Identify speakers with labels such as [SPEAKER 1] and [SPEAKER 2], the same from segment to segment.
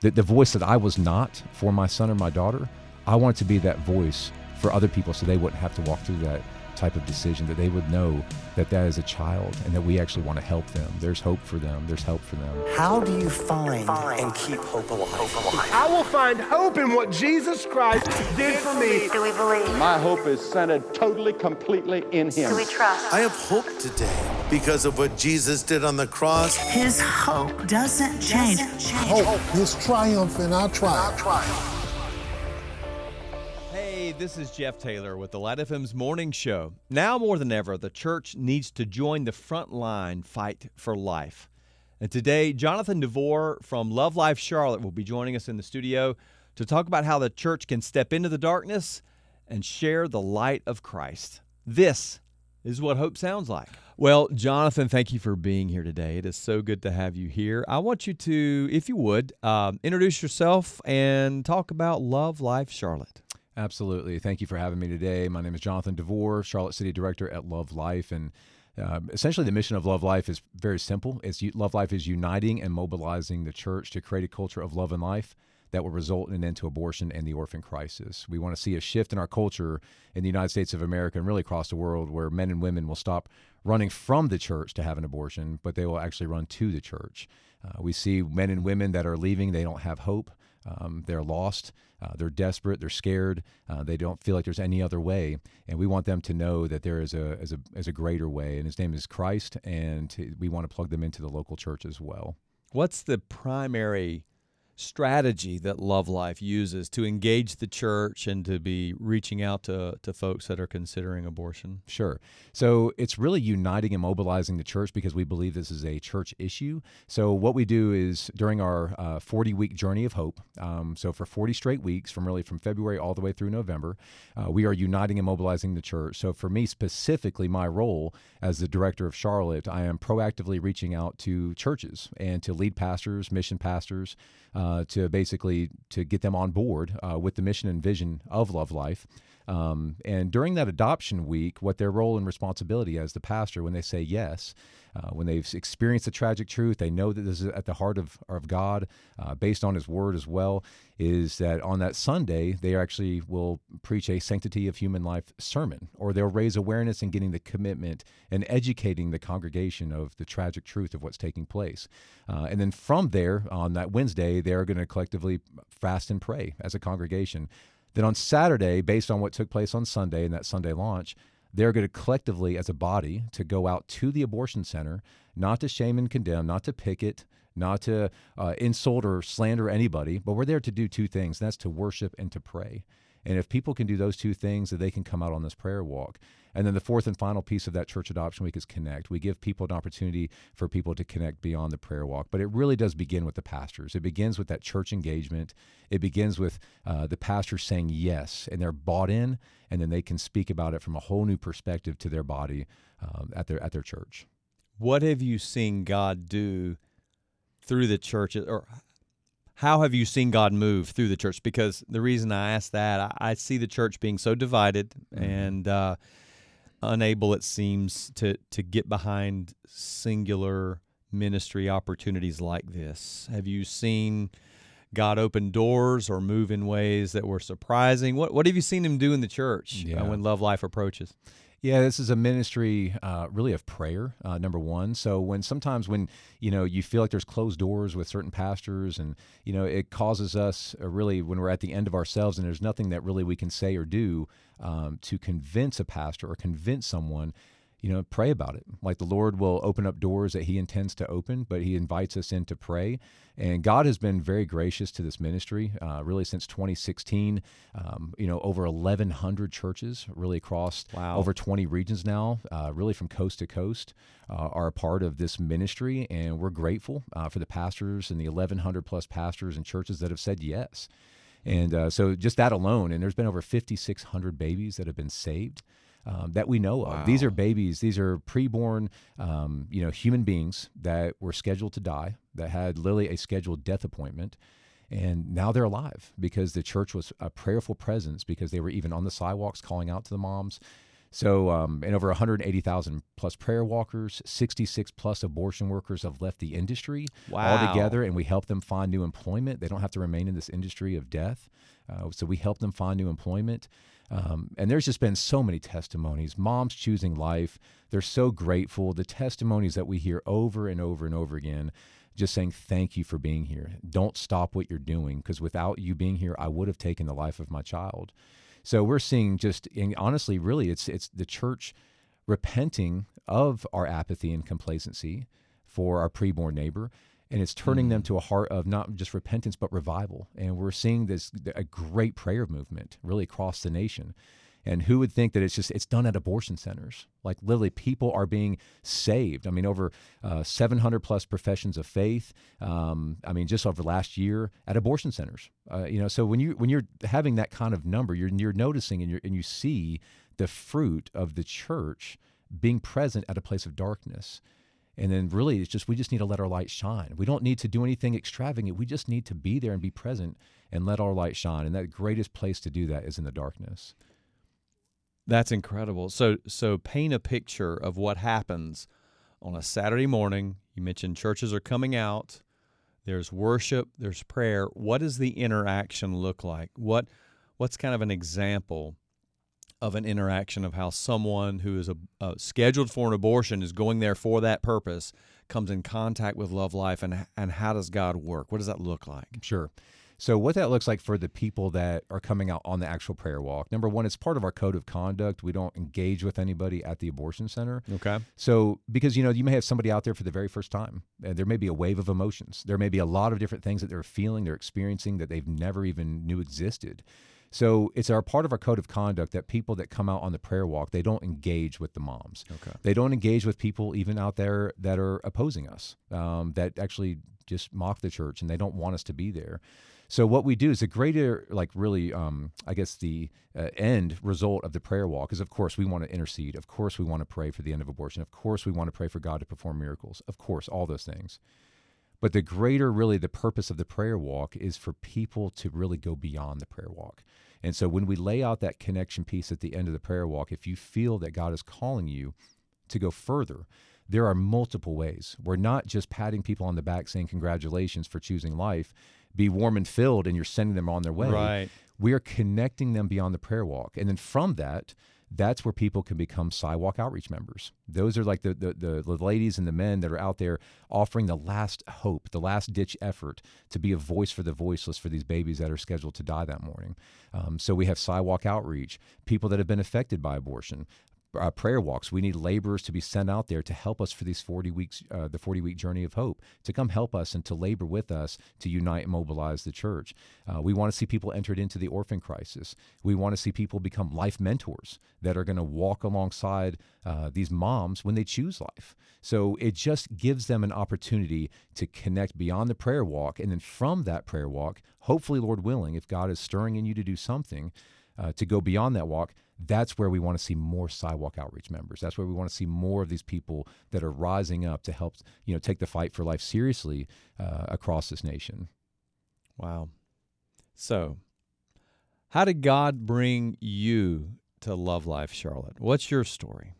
[SPEAKER 1] the voice that I was not for my son or my daughter, I wanted to be that voice for other people so they wouldn't have to walk through that type of decision, that they would know that that is a child and that we actually want to help them. There's hope for them. There's help for them.
[SPEAKER 2] How do you find and keep hope alive?
[SPEAKER 3] I will find hope in what Jesus Christ did for me.
[SPEAKER 4] Do we believe?
[SPEAKER 5] My hope is centered totally, completely in Him.
[SPEAKER 4] Do we trust?
[SPEAKER 6] I have hope today because of what Jesus did on the cross.
[SPEAKER 7] His hope doesn't change.
[SPEAKER 8] Hope is triumph in our triumph.
[SPEAKER 9] Hey, this is Jeff Taylor with the Light FM's Morning Show. Now more than ever, the church needs to join the front line fight for life. And today, Jonathan DeVore from Love Life Charlotte will be joining us in the studio to talk about how the church can step into the darkness and share the light of Christ. This is what hope sounds like. Well, Jonathan, thank you for being here today. It is so good to have you here. I want you to, if you would, introduce yourself and talk about Love Life Charlotte.
[SPEAKER 1] Absolutely. Thank you for having me today. My name is Jonathan DeVore, Charlotte City Director at Love Life. And essentially the mission of Love Life is very simple. Love Life is uniting and mobilizing the church to create a culture of love and life that will result in an end to abortion and the orphan crisis. We want to see a shift in our culture in the United States of America and really across the world where men and women will stop running from the church to have an abortion, but they will actually run to the church. We see men and women that are leaving. They don't have hope. They're lost. They're desperate. They're scared. They don't feel like there's any other way. And we want them to know that there is a greater way, and his name is Christ, and we want to plug them into the local church as well.
[SPEAKER 9] What's the primary strategy that Love Life uses to engage the church and to be reaching out to folks that are considering abortion?
[SPEAKER 1] Sure. So it's really uniting and mobilizing the church because we believe this is a church issue. So what we do is during our 40-week journey of hope, so for 40 straight weeks, from February all the way through November, we are uniting and mobilizing the church. So for me specifically, my role as the director of Charlotte, I am proactively reaching out to churches and to lead pastors, mission pastors, to get them on board with the mission and vision of Love Life. And during that adoption week, what their role and responsibility as the pastor, when they say yes, when they've experienced the tragic truth, they know that this is at the heart of God, based on His Word as well, is that on that Sunday, they actually will preach a sanctity of human life sermon, or they'll raise awareness in getting the commitment and educating the congregation of the tragic truth of what's taking place. And then from there, on that Wednesday, they're going to collectively fast and pray as a congregation. Then on Saturday, based on what took place on Sunday and that Sunday launch, they're going to collectively, as a body, to go out to the abortion center, not to shame and condemn, not to picket, not to insult or slander anybody, but we're there to do two things, and that's to worship and to pray. And if people can do those two things, that they can come out on this prayer walk. And then the fourth and final piece of that church adoption week is connect. We give people an opportunity for people to connect beyond the prayer walk. But it really does begin with the pastors. It begins with that church engagement. It begins with the pastors saying yes, and they're bought in, and then they can speak about it from a whole new perspective to their body at their church.
[SPEAKER 9] What have you seen God do through the church, or how have you seen God move through the church? Because the reason I ask that, I see the church being so divided and unable, it seems, to get behind singular ministry opportunities like this. Have you seen God open doors or move in ways that were surprising? What have you seen Him do in the church when Love Life approaches?
[SPEAKER 1] Yeah, this is a ministry really of prayer, number one. So sometimes when you feel like there's closed doors with certain pastors, and it causes us really, when we're at the end of ourselves and there's nothing that really we can say or do to convince a pastor or convince someone, pray about it. Like the Lord will open up doors that He intends to open, but He invites us in to pray. And God has been very gracious to this ministry, really since 2016. Over 1,100 churches, really across over 20 regions now, really from coast to coast, are a part of this ministry. And we're grateful for the pastors and the 1,100 plus pastors and churches that have said yes. And so just that alone, and there's been over 5,600 babies that have been saved. That we know of. Wow. These are babies. These are preborn, human beings that were scheduled to die, that had literally a scheduled death appointment, and now they're alive because the church was a prayerful presence, because they were even on the sidewalks calling out to the moms. So, and over 180,000 plus prayer walkers, 66 plus abortion workers have left the industry altogether, and we help them find new employment. They don't have to remain in this industry of death. So we help them find new employment. And there's just been so many testimonies. Moms choosing life. They're so grateful. The testimonies that we hear over and over and over again, just saying, thank you for being here. Don't stop what you're doing, because without you being here, I would have taken the life of my child. So we're seeing just, and honestly, really, it's the church repenting of our apathy and complacency for our preborn neighbor, and it's turning them to a heart of not just repentance, but revival. And we're seeing a great prayer movement really across the nation. And who would think that it's done at abortion centers? Like literally people are being saved. I mean, over 700 plus professions of faith. Just over last year at abortion centers. So when you're having that kind of number, you're noticing and you see the fruit of the church being present at a place of darkness. And then really we just need to let our light shine. We don't need to do anything extravagant. We just need to be there and be present and let our light shine. And that greatest place to do that is in the darkness.
[SPEAKER 9] That's incredible. So paint a picture of what happens on a Saturday morning. You mentioned churches are coming out. There's worship. There's prayer. What does the interaction look like? What's kind of an example of an interaction of how someone who is scheduled for an abortion is going there for that purpose, comes in contact with Love Life, and how does God work? What does that look like?
[SPEAKER 1] Sure. So what that looks like for the people that are coming out on the actual prayer walk, number one, it's part of our code of conduct. We don't engage with anybody at the abortion center.
[SPEAKER 9] Okay.
[SPEAKER 1] So because, you may have somebody out there for the very first time, and there may be a wave of emotions. There may be a lot of different things that they're feeling, they're experiencing that they've never even knew existed. So it's part of our code of conduct that people that come out on the prayer walk, they don't engage with the moms.
[SPEAKER 9] Okay.
[SPEAKER 1] They don't engage with people even out there that are opposing us, that actually just mock the church, and they don't want us to be there. So what we do is the greater, the end result of the prayer walk is, of course, we want to intercede. Of course, we want to pray for the end of abortion. Of course, we want to pray for God to perform miracles. Of course, all those things. But the greater, really, the purpose of the prayer walk is for people to really go beyond the prayer walk. And so when we lay out that connection piece at the end of the prayer walk, if you feel that God is calling you to go further, there are multiple ways. We're not just patting people on the back saying, congratulations for choosing life, be warm and filled, and you're sending them on their way.
[SPEAKER 9] Right.
[SPEAKER 1] We are connecting them beyond the prayer walk. And then from that's where people can become sidewalk outreach members. Those are like the ladies and the men that are out there offering the last hope, the last ditch effort to be a voice for the voiceless for these babies that are scheduled to die that morning. So we have sidewalk outreach, people that have been affected by abortion, prayer walks. We need laborers to be sent out there to help us for these 40 weeks, the 40-week journey of hope, to come help us and to labor with us to unite and mobilize the church. We want to see people entered into the orphan crisis. We want to see people become life mentors that are going to walk alongside these moms when they choose life. So it just gives them an opportunity to connect beyond the prayer walk. And then from that prayer walk, hopefully, Lord willing, if God is stirring in you to do something, to go beyond that walk, that's where we want to see more sidewalk outreach members. That's where we want to see more of these people that are rising up to help, take the fight for life seriously across this nation.
[SPEAKER 9] Wow. So, how did God bring you to Love Life Charlotte? What's your story?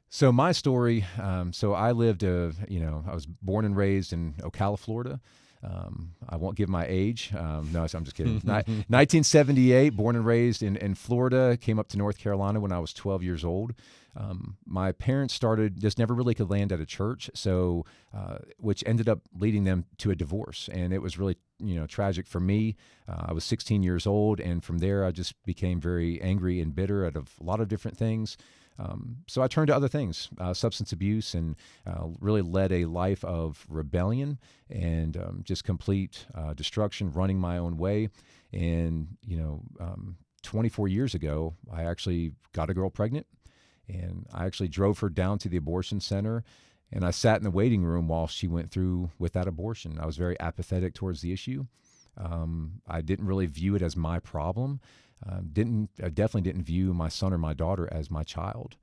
[SPEAKER 1] So my story, I lived, I was born and raised in Ocala, Florida. I won't give my age. No, I'm just kidding. 1978, born and raised in Florida, came up to North Carolina when I was 12 years old. My parents just never really could land at a church, so which ended up leading them to a divorce. And it was really, tragic for me. I was 16 years old, and from there I just became very angry and bitter at a lot of different things. So I turned to other things, substance abuse, and really led a life of rebellion and just complete destruction, running my own way. And, 24 years ago, I actually got a girl pregnant, and I actually drove her down to the abortion center, and I sat in the waiting room while she went through with that abortion. I was very apathetic towards the issue. I didn't really view it as my problem. I definitely didn't view my son or my daughter as my child.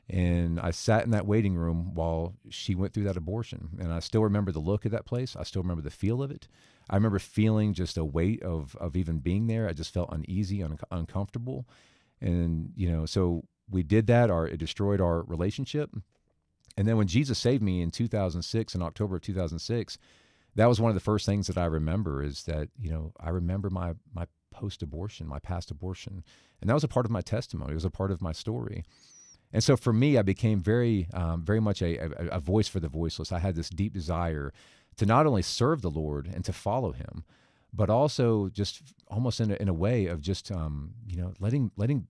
[SPEAKER 1] And I sat in that waiting room while she went through that abortion. And I still remember the look of that place. I still remember the feel of it. I remember feeling just a weight of even being there. I just felt uneasy, uncomfortable. And, so we did that, it destroyed our relationship. And then when Jesus saved me in 2006, in October of 2006, that was one of the first things that I remember is that, I remember my post-abortion, my past abortion. And that was a part of my testimony. It was a part of my story. And so for me, I became very much a voice for the voiceless. I had this deep desire to not only serve the Lord and to follow him, but also just almost in a way of just, letting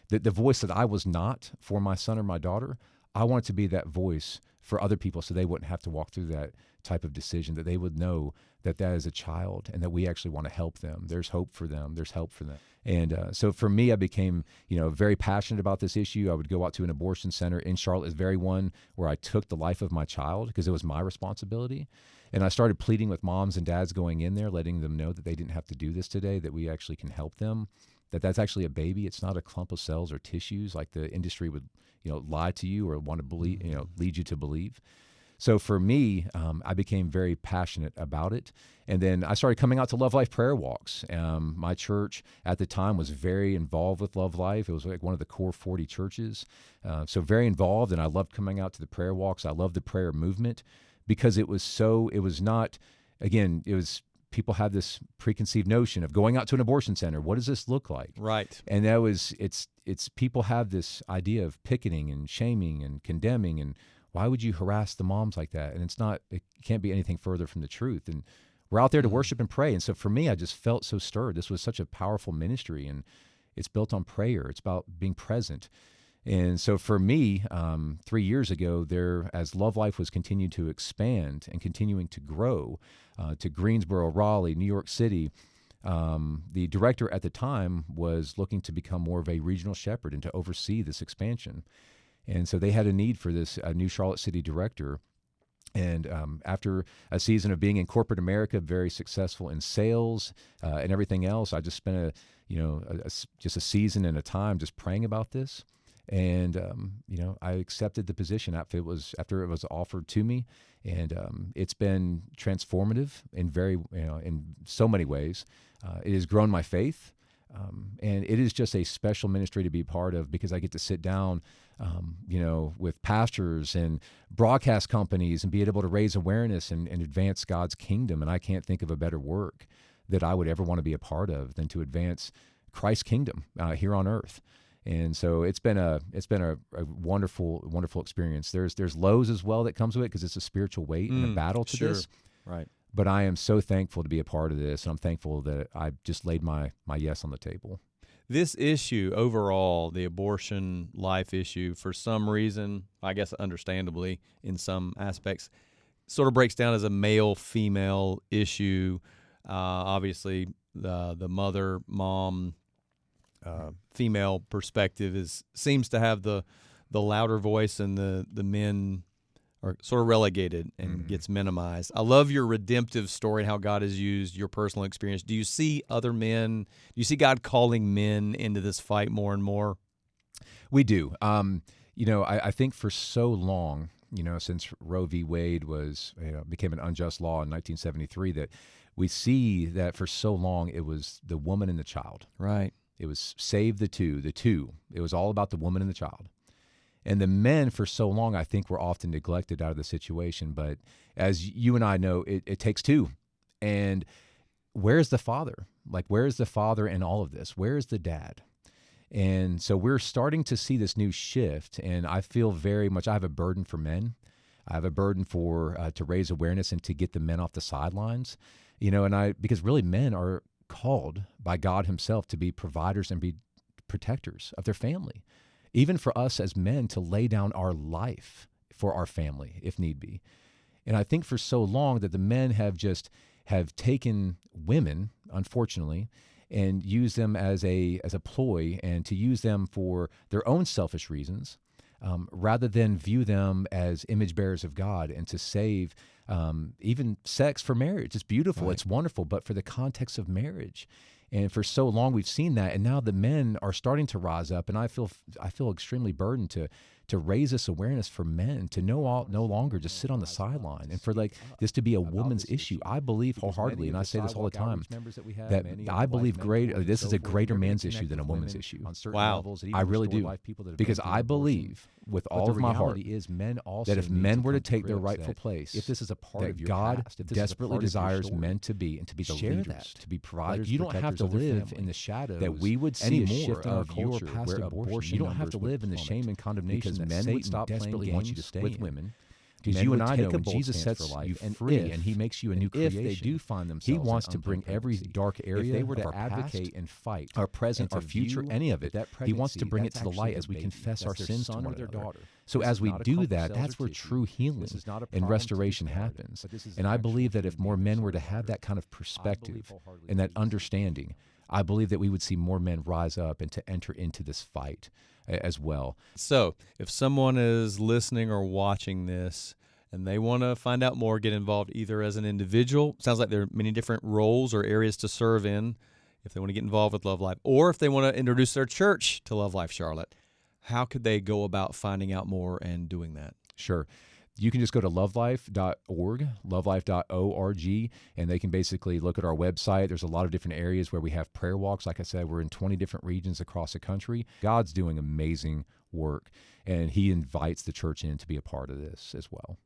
[SPEAKER 1] the voice that I was not for my son or my daughter, I wanted to be that voice for other people so they wouldn't have to walk through that type of decision, that they would know that is a child and that we actually want to help them. There's hope for them. There's help for them. And so for me, I became, very passionate about this issue. I would go out to an abortion center in Charlotte, is very one where I took the life of my child because it was my responsibility. And I started pleading with moms and dads going in there, letting them know that they didn't have to do this today, that we actually can help them, that's actually a baby. It's not a clump of cells or tissues like the industry would, lie to you or want to believe, lead you to believe. So for me, I became very passionate about it. And then I started coming out to Love Life prayer walks. My church at the time was very involved with Love Life. It was like one of the core 40 churches. So very involved. And I loved coming out to the prayer walks. I loved the prayer movement because it was not, again, people have this preconceived notion of going out to an abortion center. What does this look like?
[SPEAKER 9] Right.
[SPEAKER 1] And it's people have this idea of picketing and shaming and condemning, and why would you harass the moms like that? And it can't be anything further from the truth. And we're out there to worship and pray. And so for me, I just felt so stirred. This was such a powerful ministry, and it's built on prayer. It's about being present. And so for me, 3 years ago, as Love Life was continuing to expand and continuing to grow to Greensboro, Raleigh, New York City, the director at the time was looking to become more of a regional shepherd and to oversee this expansion. And so they had a need for a new Charlotte City director. And after a season of being in corporate America, very successful in sales and everything else, I just spent just a season and a time just praying about this. And I accepted the position after it was offered to me, and it's been transformative in so many ways. It has grown my faith, and it is just a special ministry to be part of because I get to sit down, with pastors and broadcast companies and be able to raise awareness and advance God's kingdom. And I can't think of a better work that I would ever want to be a part of than to advance Christ's kingdom here on earth. And so it's been a wonderful, wonderful experience. There's lows as well that comes with it because it's a spiritual weight and a battle to this.
[SPEAKER 9] Right.
[SPEAKER 1] But I am so thankful to be a part of this, and I'm thankful that I just laid my yes on the table.
[SPEAKER 9] This issue overall, the abortion life issue, for some reason, I guess understandably in some aspects, sort of breaks down as a male-female issue. Obviously, the mom, female perspective seems to have the louder voice, and the men are sort of relegated and gets minimized. I love your redemptive story and how God has used your personal experience. Do you see other men? Do you see God calling men into this fight more and more?
[SPEAKER 1] We do. I think for so long, since Roe v. Wade became an unjust law in 1973, that we see that for so long it was the woman and the child.
[SPEAKER 9] Right.
[SPEAKER 1] It was save the two. It was all about the woman and the child. And the men, for so long, I think, were often neglected out of the situation. But as you and I know, it takes two. And where's the father? Like, where's the father in all of this? Where's the dad? And so we're starting to see this new shift. And I feel very much I have a burden for men. I have a burden to raise awareness and to get the men off the sidelines. Because really men are called by God himself to be providers and be protectors of their family. Even for us as men to lay down our life for our family if need be. And I think for so long that the men have taken women, unfortunately, and used them as a ploy and to use them for their own selfish reasons, rather than view them as image bearers of God and to save even sex for marriage. It's beautiful, It's wonderful, but for the context of marriage. And for so long we've seen that, and now the men are starting to rise up, and I feel extremely burdened to raise this awareness for men to no longer just sit on the sideline, and for like this to be a woman's issue. I believe wholeheartedly, and I say this all the time, that I believe this is a greater man's issue than a woman's issue.
[SPEAKER 9] Wow.
[SPEAKER 1] I really do, because I believe with all of my heart that if men were to take their rightful place, if this is a part of God desperately desires men to be, and to be the leaders, to be providers. You don't have to live in the shadows. That we would see a shift in our culture where abortion. You don't have to live in the shame and condemnation that men would stop desperately want you to stay with women. Because you and I know when Jesus sets you free and He makes you a new creation, if they do find themselves, He wants to bring every dark area. If they were to advocate and fight our present, our future, any of it, He wants to bring it to the light as we confess our sins to one another. So as we do that, that's where true healing and restoration happens. And I believe that if more men were to have that kind of perspective and that understanding, I believe that we would see more men rise up and to enter into this fight as well.
[SPEAKER 9] So if someone is listening or watching this and they want to find out more, get involved either as an individual, sounds like there are many different roles or areas to serve in, if they want to get involved with Love Life, or if they want to introduce their church to Love Life Charlotte, how could they go about finding out more and doing that?
[SPEAKER 1] Sure. You can just go to lovelife.org, lovelife.org, and they can basically look at our website. There's a lot of different areas where we have prayer walks. Like I said, we're in 20 different regions across the country. God's doing amazing work, and He invites the church in to be a part of this as well.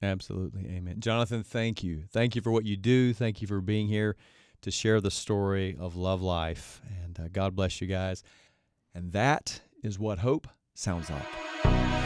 [SPEAKER 9] Absolutely. Amen. Jonathan, thank you. Thank you for what you do. Thank you for being here to share the story of Love Life, and God bless you guys. And that is what hope sounds like.